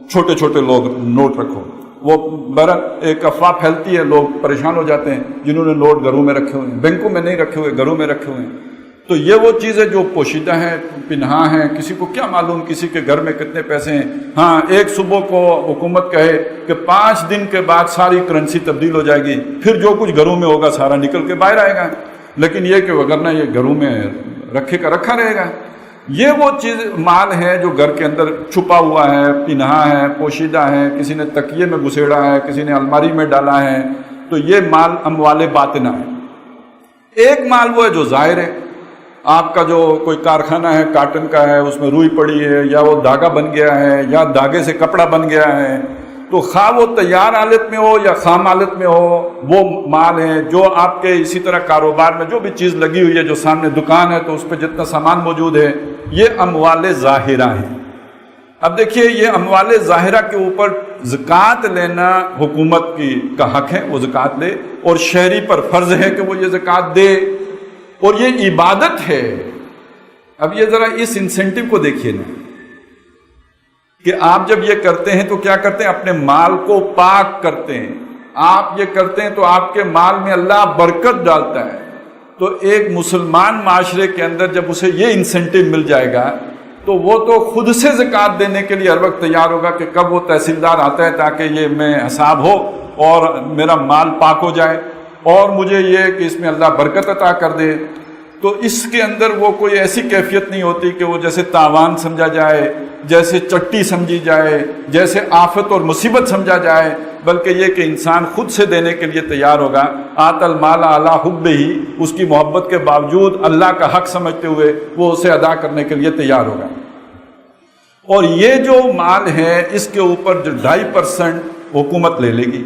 چھوٹے چھوٹے لوگ نوٹ رکھو. وہ برق ایک افواہ پھیلتی ہے، لوگ پریشان ہو جاتے ہیں جنہوں نے نوٹ گھروں میں رکھے ہوئے ہیں. بینکوں میں نہیں رکھے ہوئے، گھروں میں رکھے ہوئے ہیں. تو یہ وہ چیزیں جو پوشیدہ ہیں، پنہا ہیں، کسی کو کیا معلوم کسی کے گھر میں کتنے پیسے ہیں. ہاں، ایک صبح کو حکومت کہے کہ 5 دن کے بعد ساری کرنسی تبدیل ہو جائے گی، پھر جو کچھ گھروں میں ہوگا سارا نکل کے باہر آئے گا. لیکن یہ کہ وگرنہ یہ گھروں میں رکھے کا رکھا رہے گا. یہ وہ چیز مال ہے جو گھر کے اندر چھپا ہوا ہے، پنہا ہے، پوشیدہ ہے. کسی نے تکیے میں گھسیڑا ہے، کسی نے الماری میں ڈالا ہے. تو یہ مال اموال باطنہ ہے. ایک مال وہ ہے جو ظاہر ہے. آپ کا جو کوئی کارخانہ ہے کاٹن کا ہے، اس میں روئی پڑی ہے، یا وہ دھاگا بن گیا ہے، یا دھاگے سے کپڑا بن گیا ہے، تو خواہ وہ تیار حالت میں ہو یا خام حالت میں ہو، وہ مال ہے. جو آپ کے اسی طرح کاروبار میں جو بھی چیز لگی ہوئی ہے، جو سامنے دکان ہے تو اس پہ جتنا سامان موجود ہے، یہ اموال ظاہرہ ہیں. اب دیکھیے، یہ اموال ظاہرہ کے اوپر زکوٰۃ لینا حکومت کا حق ہے، وہ زکوٰۃ لے، اور شہری پر فرض ہے کہ وہ یہ زکوٰۃ دے، اور یہ عبادت ہے. اب یہ ذرا اس انسینٹیو کو دیکھیے نا، کہ آپ جب یہ کرتے ہیں تو کیا کرتے ہیں؟ اپنے مال کو پاک کرتے ہیں. آپ یہ کرتے ہیں تو آپ کے مال میں اللہ برکت ڈالتا ہے. تو ایک مسلمان معاشرے کے اندر جب اسے یہ انسینٹیو مل جائے گا تو وہ تو خود سے زکوٰۃ دینے کے لیے ہر وقت تیار ہوگا کہ کب وہ تحصیلدار آتا ہے تاکہ یہ میں حساب ہو اور میرا مال پاک ہو جائے، اور مجھے یہ کہ اس میں اللہ برکت عطا کر دے. تو اس کے اندر وہ کوئی ایسی کیفیت نہیں ہوتی کہ وہ جیسے تاوان سمجھا جائے، جیسے چٹی سمجھی جائے، جیسے آفت اور مصیبت سمجھا جائے، بلکہ یہ کہ انسان خود سے دینے کے لیے تیار ہوگا. آت المال علی حبہ، اس کی محبت کے باوجود اللہ کا حق سمجھتے ہوئے وہ اسے ادا کرنے کے لیے تیار ہوگا. اور یہ جو مال ہے اس کے اوپر جو 2.5% حکومت لے لے گی.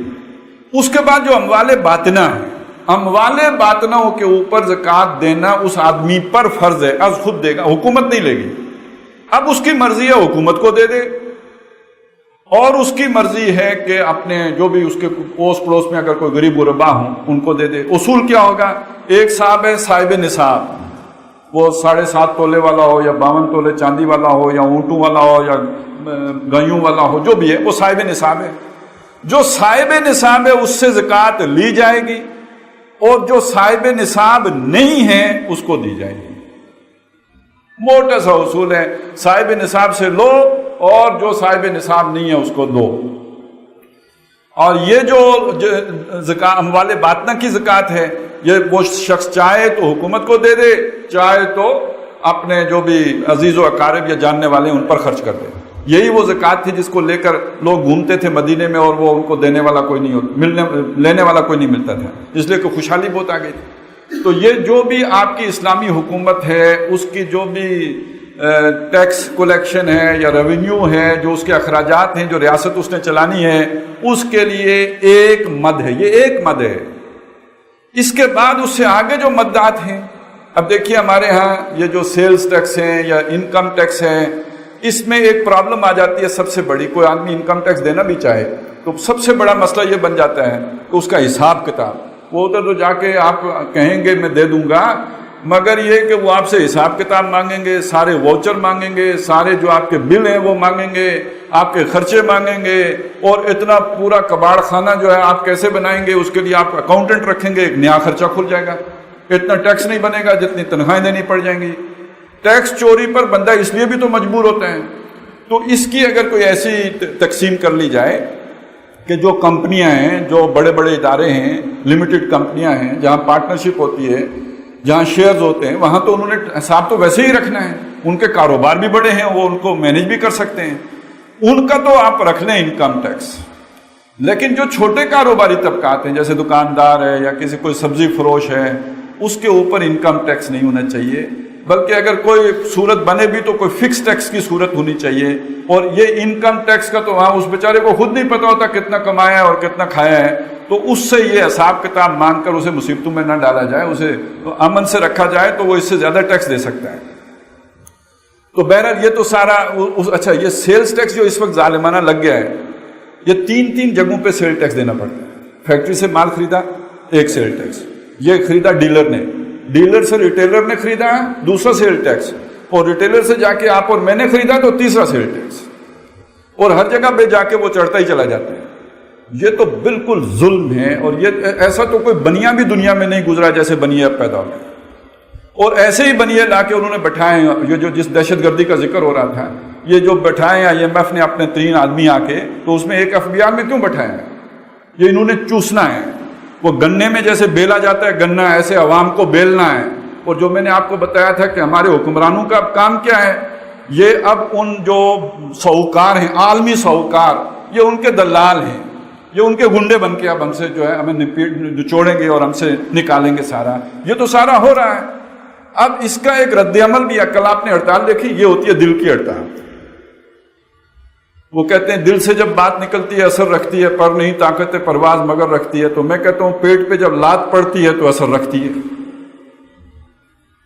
اس کے بعد جو اموال باطنہ ہیں، اموال باطنوں کے اوپر زکوٰۃ دینا اس آدمی پر فرض ہے، از خود دے گا، حکومت نہیں لے گی. اب اس کی مرضی ہے حکومت کو دے دے، اور اس کی مرضی ہے کہ اپنے جو بھی اس کے پوس پڑوس میں اگر کوئی غریب غربا ہوں ان کو دے دے. اصول کیا ہوگا؟ ایک صاحب ہے صاحب نصاب، وہ 7.5 تولے والا ہو یا 52 تولے چاندی والا ہو یا اونٹوں والا ہو یا گایوں والا ہو، جو بھی ہے وہ صاحب نصاب ہے. جو صاحب نصاب ہے اس سے زکوٰۃ لی جائے گی، اور جو صاحب نصاب نہیں ہے اس کو دی جائے گی. موٹا سا اصول ہے، صاحب نصاب سے لو اور جو صاحب نصاب نہیں ہے اس کو دو. اور یہ جو اموال باطنہ کی زکوٰۃ ہے، یہ وہ شخص چاہے تو حکومت کو دے دے، چاہے تو اپنے جو بھی عزیز و اقارب یا جاننے والے ان پر خرچ کر دے. یہی وہ زکوٰۃ تھی جس کو لے کر لوگ گھومتے تھے مدینے میں، اور وہ ان کو دینے والا کوئی نہیں، لینے والا کوئی نہیں ملتا تھا، اس لیے کہ خوشحالی بہت آ گئی تھی. تو یہ جو بھی آپ کی اسلامی حکومت ہے، اس کی جو بھی ٹیکس کلیکشن ہے یا ریونیو ہے، جو اس کے اخراجات ہیں جو ریاست اس نے چلانی ہے، اس کے لیے ایک مد ہے. یہ ایک مد ہے. اس کے بعد اس سے آگے جو مدات ہیں، اب دیکھیے ہمارے ہاں یہ جو سیلز ٹیکس ہیں یا انکم ٹیکس ہے، اس میں ایک پرابلم آ جاتی ہے سب سے بڑی. کوئی آدمی انکم ٹیکس دینا بھی چاہے تو سب سے بڑا مسئلہ یہ بن جاتا ہے کہ اس کا حساب کتاب. وہ ادھر تو جا کے آپ کہیں گے میں دے دوں گا، مگر یہ کہ وہ آپ سے حساب کتاب مانگیں گے، سارے واؤچر مانگیں گے، سارے جو آپ کے بل ہیں وہ مانگیں گے، آپ کے خرچے مانگیں گے، اور اتنا پورا کباڑ خانہ جو ہے آپ کیسے بنائیں گے، اس کے لیے آپ اکاؤنٹنٹ رکھیں گے، ایک نیا خرچہ کھل جائے گا. اتنا ٹیکس نہیں بنے گا جتنی تنخواہیں دینی پڑ جائیں گی. ٹیکس چوری پر بندہ اس لیے بھی تو مجبور ہوتا ہے. تو اس کی اگر کوئی ایسی تقسیم کر لی جائے کہ جو کمپنیاں ہیں، جو بڑے بڑے ادارے ہیں، لمیٹڈ کمپنیاں ہیں، جہاں پارٹنرشپ ہوتی ہے، جہاں شیئرز ہوتے ہیں، وہاں تو انہوں نے حساب تو ویسے ہی رکھنا ہے. ان کے کاروبار بھی بڑے ہیں، وہ ان کو مینیج بھی کر سکتے ہیں، ان کا تو آپ رکھ لیں انکم ٹیکس. لیکن جو چھوٹے کاروباری طبقات ہیں، جیسے دکاندار ہے یا کسی کوئی سبزی فروش ہے، اس کے اوپر انکم ٹیکس نہیں ہونا چاہیے. بلکہ اگر کوئی صورت بنے بھی تو کوئی فکس ٹیکس کی صورت ہونی چاہیے. اور یہ انکم ٹیکس کا تو وہاں اس بیچارے کو خود نہیں پتا ہوتا کتنا کمایا ہے اور کتنا کھایا ہے, تو اس سے یہ حساب کتاب مانگ کر اسے مصیبتوں میں نہ ڈالا جائے, اسے امن سے رکھا جائے تو وہ اس سے زیادہ ٹیکس دے سکتا ہے. تو بہرحال یہ تو سارا اچھا, یہ سیلز ٹیکس جو اس وقت ظالمانہ لگ گیا ہے, یہ 3 جگہوں پہ سیل ٹیکس دینا پڑتا ہے. فیکٹری سے مال خریدا ایک سیل ٹیکس, یہ خریدا ڈیلر نے, ڈیلر سے ریٹیلر نے خریدا دوسرا سیل ٹیکس, اور ریٹیلر سے جا کے آپ اور میں نے خریدا تو تیسرا سیل ٹیکس, اور ہر جگہ پہ جا کے وہ چڑھتا ہی چلا جاتا ہے. یہ تو بالکل ظلم ہے, اور یہ ایسا تو کوئی بنیا بھی دنیا میں نہیں گزرا جیسے بنیے اب پیدا ہو گئے. اور ایسے ہی بنیے لا کے انہوں نے بٹھائے ہیں. یہ جو جس دہشت گردی کا ذکر ہو رہا تھا, یہ جو بٹھائے ہیں IMF نے اپنے 3 آدمی آ کے, تو اس میں ایک FBI میں کیوں بٹھائے ہیں؟ یہ انہوں نے چوسنا ہے. وہ گنے میں جیسے بیلا جاتا ہے گنا, ایسے عوام کو بیلنا ہے. اور جو میں نے آپ کو بتایا تھا کہ ہمارے حکمرانوں کا اب کام کیا ہے, یہ اب ان جو ساہوکار ہیں, عالمی ساہوکار, یہ ان کے دلال ہیں, یہ ان کے گنڈے بن کے اب ہم سے جو ہے ہمیں نچوڑیں گے اور ہم سے نکالیں گے سارا. یہ تو سارا ہو رہا ہے. اب اس کا ایک رد عمل بھی ہے. کل آپ نے ہڑتال دیکھی, یہ ہوتی ہے دل کی ہڑتال. وہ کہتے ہیں دل سے جب بات نکلتی ہے اثر رکھتی ہے, پر نہیں طاقت پرواز مگر رکھتی ہے. تو میں کہتا ہوں پیٹ پہ جب لات پڑتی ہے تو اثر رکھتی ہے.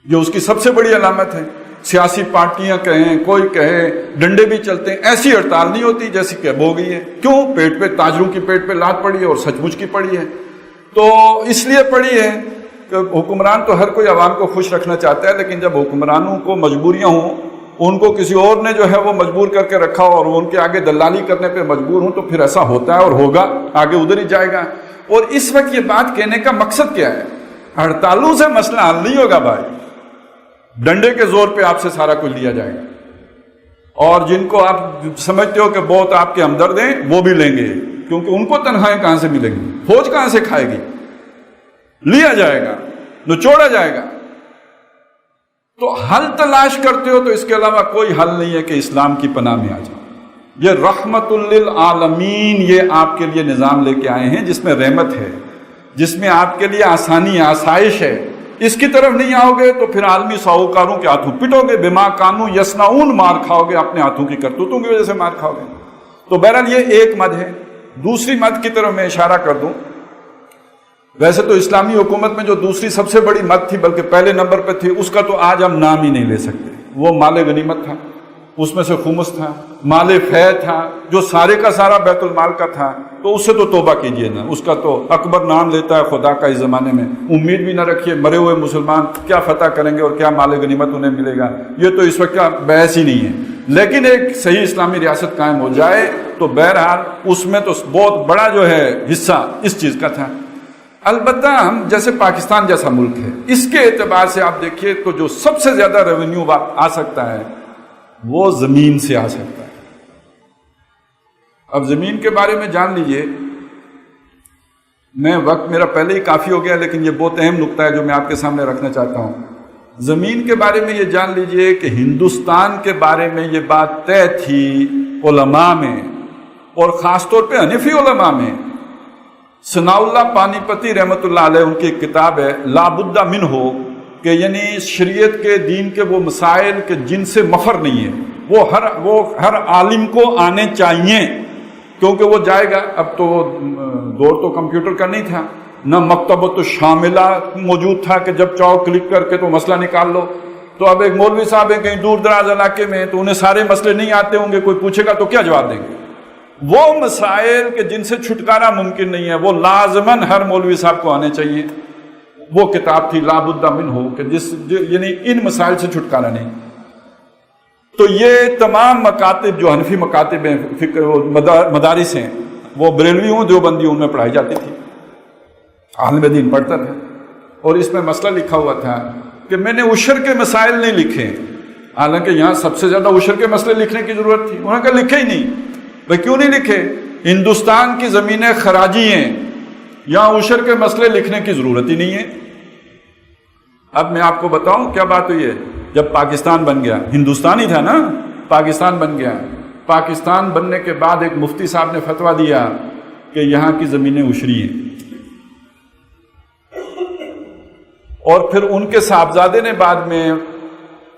یہ اس کی سب سے بڑی علامت ہے. سیاسی پارٹیاں کہیں, کوئی کہے, ڈنڈے بھی چلتے ہیں, ایسی ہڑتال نہیں ہوتی جیسی کہ اب ہو گئی ہے. کیوں؟ پیٹ پہ, تاجروں کی پیٹ پہ لات پڑی ہے, اور سچ مچ کی پڑی ہے. تو اس لیے پڑی ہے کہ حکمران تو ہر کوئی عوام کو خوش رکھنا چاہتا ہے, لیکن جب حکمرانوں کو مجبوریاں ہوں, ان کو کسی اور نے جو ہے وہ مجبور کر کے رکھا ہو, اور وہ ان کے آگے دلالی کرنے پہ مجبور ہوں, تو پھر ایسا ہوتا ہے اور ہوگا, آگے ادھر ہی جائے گا. اور اس وقت یہ بات کہنے کا مقصد کیا ہے؟ ہڑتالوں سے مسئلہ حل نہیں ہوگا بھائی. ڈنڈے کے زور پہ آپ سے سارا کچھ لیا جائے گا, اور جن کو آپ سمجھتے ہو کہ بہت آپ کے ہمدرد ہیں وہ بھی لیں گے, کیونکہ ان کو تنخواہیں کہاں سے ملیں گی, فوج کہاں سے کھائے گی, لیا جائے گا, نچوڑا جائے گا. تو حل تلاش کرتے ہو تو اس کے علاوہ کوئی حل نہیں ہے کہ اسلام کی پناہ میں آ جائے. یہ رحمت للعالمین, یہ آپ کے لیے نظام لے کے آئے ہیں جس میں رحمت ہے, جس میں آپ کے لیے آسانی ہے, آسائش ہے. اس کی طرف نہیں آؤ گے تو پھر عالمی ساہوکاروں کے ہاتھوں پٹو گے, بما کانوا یصنعون مار کھاؤ گے, اپنے ہاتھوں کی کرتوتوں کی وجہ سے مار کھاؤ گے. تو بہرحال یہ ایک مد ہے. دوسری مد کی طرف میں اشارہ کر دوں. ویسے تو اسلامی حکومت میں جو دوسری سب سے بڑی مد تھی, بلکہ پہلے نمبر پہ تھی, اس کا تو آج ہم نام ہی نہیں لے سکتے. وہ مال غنیمت تھا, اس میں سے خمس تھا, مال فے تھا, جو سارے کا سارا بیت المال کا تھا. تو اس سے تو توبہ کیجئے نا, اس کا تو اکبر نام لیتا ہے خدا کا اس زمانے میں. امید بھی نہ رکھیے, مرے ہوئے مسلمان کیا فتح کریں گے اور کیا مال غنیمت انہیں ملے گا, یہ تو اس وقت کا بحث ہی نہیں ہے. لیکن ایک صحیح اسلامی ریاست قائم ہو جائے تو بہرحال اس میں تو بہت بڑا جو ہے حصہ اس چیز کا تھا. البتہ ہم جیسے پاکستان جیسا ملک ہے, اس کے اعتبار سے آپ دیکھیے تو جو سب سے زیادہ ریونیو آ سکتا ہے وہ زمین سے آ سکتا ہے. اب زمین کے بارے میں جان لیجئے, میں وقت میرا پہلے ہی کافی ہو گیا, لیکن یہ بہت اہم نقطہ ہے جو میں آپ کے سامنے رکھنا چاہتا ہوں. زمین کے بارے میں یہ جان لیجئے کہ ہندوستان کے بارے میں یہ بات طے تھی علماء میں, اور خاص طور پہ حنفی علماء میں. ثناء اللہ پانی پتی رحمۃ اللہ علیہ, ان کی ایک کتاب ہے لا بد منہ, کہ یعنی شریعت کے دین کے وہ مسائل کہ جن سے مفر نہیں ہے, وہ ہر عالم کو آنے چاہیے, کیونکہ وہ جائے گا. اب تو دور تو کمپیوٹر کا نہیں تھا, نہ مکتبۃ شاملہ موجود تھا کہ جب چاہو کلک کر کے تو مسئلہ نکال لو. تو اب ایک مولوی صاحب ہیں کہیں دور دراز علاقے میں, تو انہیں سارے مسئلے نہیں آتے ہوں گے, کوئی پوچھے گا تو کیا جواب دیں گے؟ وہ مسائل کہ جن سے چھٹکارا ممکن نہیں ہے وہ لازماً ہر مولوی صاحب کو آنے چاہیے. وہ کتاب تھی لا بد منہ, کہ یعنی ان مسائل سے چھٹکارا نہیں. تو یہ تمام مکاتب جو حنفی مکاتب ہیں, فکر مدارس ہیں, وہ بریلوی ہوں دیوبندی ہوں, ان میں پڑھائی جاتی تھی, عالم دین پڑھتا تھا. اور اس میں مسئلہ لکھا ہوا تھا کہ میں نے عشر کے مسائل نہیں لکھے, حالانکہ یہاں سب سے زیادہ عشر کے مسئلے لکھنے کی ضرورت تھی. انہوں نے کہا لکھے ہی نہیں. بھائی کیوں نہیں لکھے؟ ہندوستان کی زمینیں خراجی ہیں, یہاں عشر کے مسئلے لکھنے کی ضرورت ہی نہیں ہے. اب میں آپ کو بتاؤں کیا بات ہوئی ہے. جب پاکستان بن گیا, ہندوستان ہی تھا نا, پاکستان بن گیا. پاکستان بننے کے بعد ایک مفتی صاحب نے فتویٰ دیا کہ یہاں کی زمینیں عشری ہیں, اور پھر ان کے صاحبزادے نے بعد میں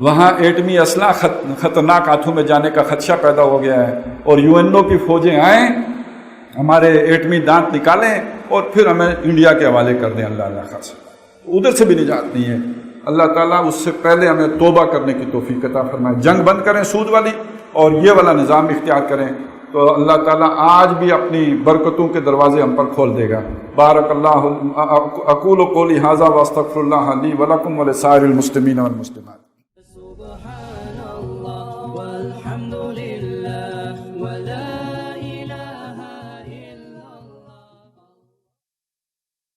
وہاں ایٹمی اسلحہ خطرناک ہاتھوں میں جانے کا خدشہ پیدا ہو گیا ہے، اور UNO کی فوجیں آئیں، ہمارے ایٹمی دانت نکالیں اور پھر ہمیں انڈیا کے حوالے کر دیں اللہ خاص، ادھر سے بھی نجات نہیں ہے۔ اللہ تعالیٰ اس سے پہلے ہمیں توبہ کرنے کی توفیق عطا فرمائے، جنگ بند کریں سود والی اور یہ والا نظام اختیار کریں، تو اللہ تعالیٰ آج بھی اپنی برکتوں کے دروازے ہم پر کھول دے گا۔ بارک اللہ اقول قولی ھذا واستغفر اللہ لی ولکم ولسائر المسلمین والمسلمات۔